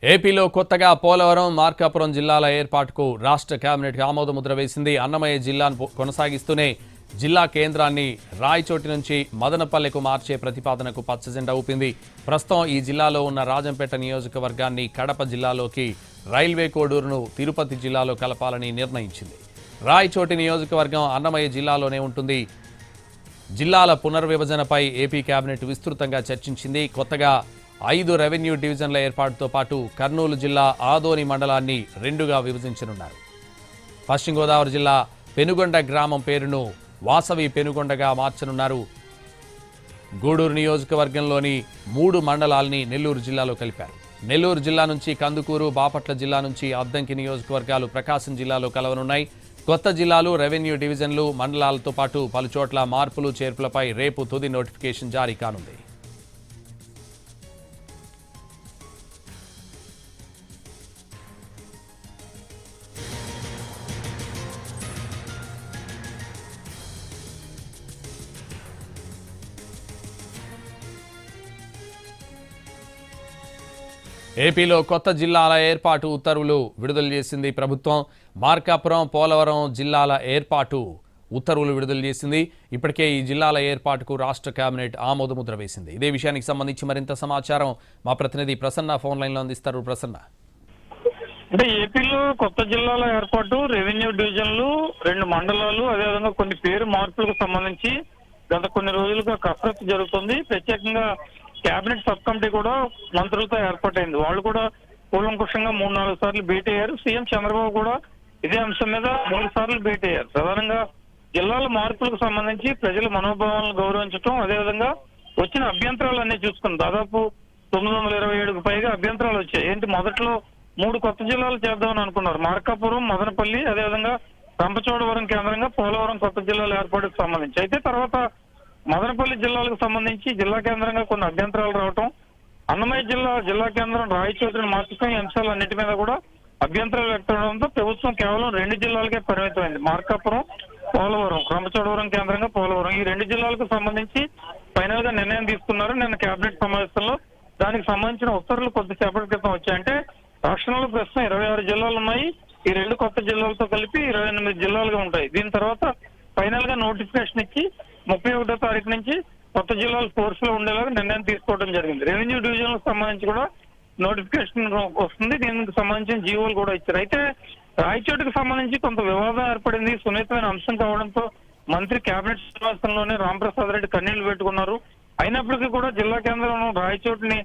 ఏపీలో కొత్తగా పోలవరం, మార్కాపురం జిల్లాల ఏర్పాటుకు రాష్ట్ర కేబినెట్ ఆమోద ముద్ర వేసింది. అన్నమయ్య జిల్లాను కొనసాగిస్తూనే జిల్లా కేంద్రాన్ని రాయచోటి నుంచి మదనపల్లెకు మార్చే ప్రతిపాదనకు పచ్చజెండా ఊపింది. ప్రస్తుతం ఈ జిల్లాలో ఉన్న రాజంపేట నియోజకవర్గాన్ని కడప జిల్లాలోకి, రైల్వే కోడూరును తిరుపతి జిల్లాలో కలపాలని నిర్ణయించింది. రాయచోటి నియోజకవర్గం అన్నమయ్య జిల్లాలోనే ఉంటుంది. జిల్లాల పునర్విభజనపై ఏపీ కేబినెట్ విస్తృతంగా చర్చించింది. కొత్తగా 5 రెవెన్యూ డివిజన్ల ఏర్పాటుతో పాటు కర్నూలు జిల్లా ఆదోని మండలాన్ని 2గా విభజించనున్నారు. పశ్చిమ గోదావరి జిల్లా పెనుగొండ గ్రామం పేరును వాసవి పెనుగొండగా మార్చనున్నారు. గూడూరు నియోజకవర్గంలోని 3 మండలాల్ని నెల్లూరు జిల్లాలో కలిపారు. నెల్లూరు జిల్లా నుంచి కందుకూరు, బాపట్ల జిల్లా నుంచి అద్దంకి నియోజకవర్గాలు ప్రకాశం జిల్లాలో కలవనున్నాయి. కొత్త జిల్లాలు, రెవెన్యూ డివిజన్లు, మండలాలతో పాటు పలుచోట్ల మార్పులు చేర్పులపై రేపు తుది నోటిఫికేషన్ జారీ కానుంది. ఏపీలో కొత్త జిల్లాల ఏర్పాటు ఉత్తర్వులు విడుదల చేసింది ప్రభుత్వం. మార్కాపురం, పోలవరం జిల్లాల ఏర్పాటు ఉత్తర్వులు విడుదల చేసింది. ఇప్పటికే ఈ జిల్లాల ఏర్పాటుకు రాష్ట్ర కేబినెట్ ఆమోదముద్ర వేసింది. ఇదే విషయానికి సంబంధించి మరింత సమాచారం మా ప్రతినిధి ప్రసన్న ఫోన్ లైన్లో అందిస్తారు. ప్రసన్న, అంటే ఏపీలో కొత్త జిల్లాల ఏర్పాటు, రెవెన్యూ డివిజన్లు, 2 మండలాలు, అదేవిధంగా కొన్ని పేరు మార్పులకు సంబంధించి గత కొన్ని రోజులుగా కసరత్తు జరుగుతుంది. ప్రత్యేకంగా కేబినెట్ సబ్ కమిటీ కూడా మంత్రులతో ఏర్పాటైంది. వాళ్ళు కూడా కూలంకుషంగా 3-4 సార్లు భేటీ అయ్యారు. సీఎం చంద్రబాబు కూడా ఇదే అంశం మీద 3 సార్లు భేటీ అయ్యారు. ప్రధానంగా జిల్లాల మార్పులకు సంబంధించి ప్రజల మనోభావాలను గౌరవించడం, అదేవిధంగా వచ్చిన అభ్యంతరాలన్నీ చూసుకుని దాదాపు 927కు పైగా అభ్యంతరాలు వచ్చాయి. ఏంటి, మొదట్లో 3 కొత్త జిల్లాలు చేద్దామని అనుకున్నారు. మార్కాపురం, మదనపల్లి, అదేవిధంగా రంపచోడవరం కేంద్రంగా పోలవరం కొత్త జిల్లాల ఏర్పాటుకు సంబంధించి. అయితే తర్వాత మదనపల్లి జిల్లాలకు సంబంధించి జిల్లా కేంద్రంగా కొన్ని అభ్యంతరాలు రావటం, అన్నమయ్య జిల్లా కేంద్రం రాయచోటిని మార్చడం, ఈ అంశాలన్నిటి మీద కూడా అభ్యంతరాలు వ్యక్తమవడంతో ప్రభుత్వం కేవలం 2 జిల్లాలకే పరిమితమైంది. మార్కాపురం, పోలవరం, రంపచోడవరం కేంద్రంగా పోలవరం, ఈ 2 జిల్లాలకు సంబంధించి ఫైనల్ గా నిర్ణయం తీసుకున్నారు నిన్న కేబినెట్ సమావేశంలో. దానికి సంబంధించిన ఉత్తర్వులు కొద్దిసేపటి క్రితం వచ్చాయంటే రాష్ట్రంలో ప్రస్తుతం 26 జిల్లాలు ఉన్నాయి. ఈ 2 కొత్త జిల్లాలతో కలిపి 28 జిల్లాలుగా ఉంటాయి. దీని తర్వాత ఫైనల్ గా నోటిఫికేషన్ ఇచ్చి 31వ తారీఖు నుంచి కొత్త జిల్లాలు ఫోర్స్ లో ఉండేలాగా నిర్ణయం తీసుకోవడం జరిగింది. రెవెన్యూ డివిజన్లకు సంబంధించి కూడా నోటిఫికేషన్ వస్తుంది. దీనికి సంబంధించిన జీవోలు కూడా ఇచ్చారు. అయితే రాయచోటికి సంబంధించి కొంత వివాదం ఏర్పడింది. సున్నితమైన అంశం కావడంతో మంత్రి కేబినెట్ సమావేశంలోనే రాంప్రసాద్ రెడ్డి కన్నీళ్లు పెట్టుకున్నారు. అయినప్పటికీ కూడా జిల్లా కేంద్రం రాయచోటిని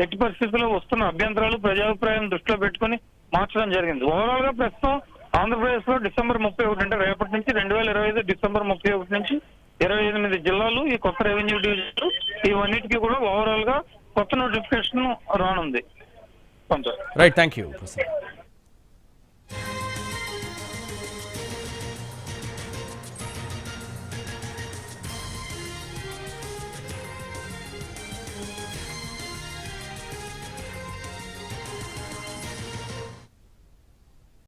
ఎట్టి పరిస్థితుల్లో వస్తున్న అభ్యంతరాలు, ప్రజాభిప్రాయం దృష్టిలో పెట్టుకుని మార్చడం జరిగింది. ఓవరాల్ గా ప్రస్తుతం ఆంధ్రప్రదేశ్ లో డిసెంబర్ 31 అంటే రేపటి నుంచి 2025 డిసెంబర్ 31 నుంచి 28 జిల్లాలు, ఈ కొత్త రెవెన్యూ డివిజన్లు, ఇవన్నిటికీ కూడా ఓవరాల్ గా కొత్త నోటిఫికేషన్ రానుంది. Right, thank you.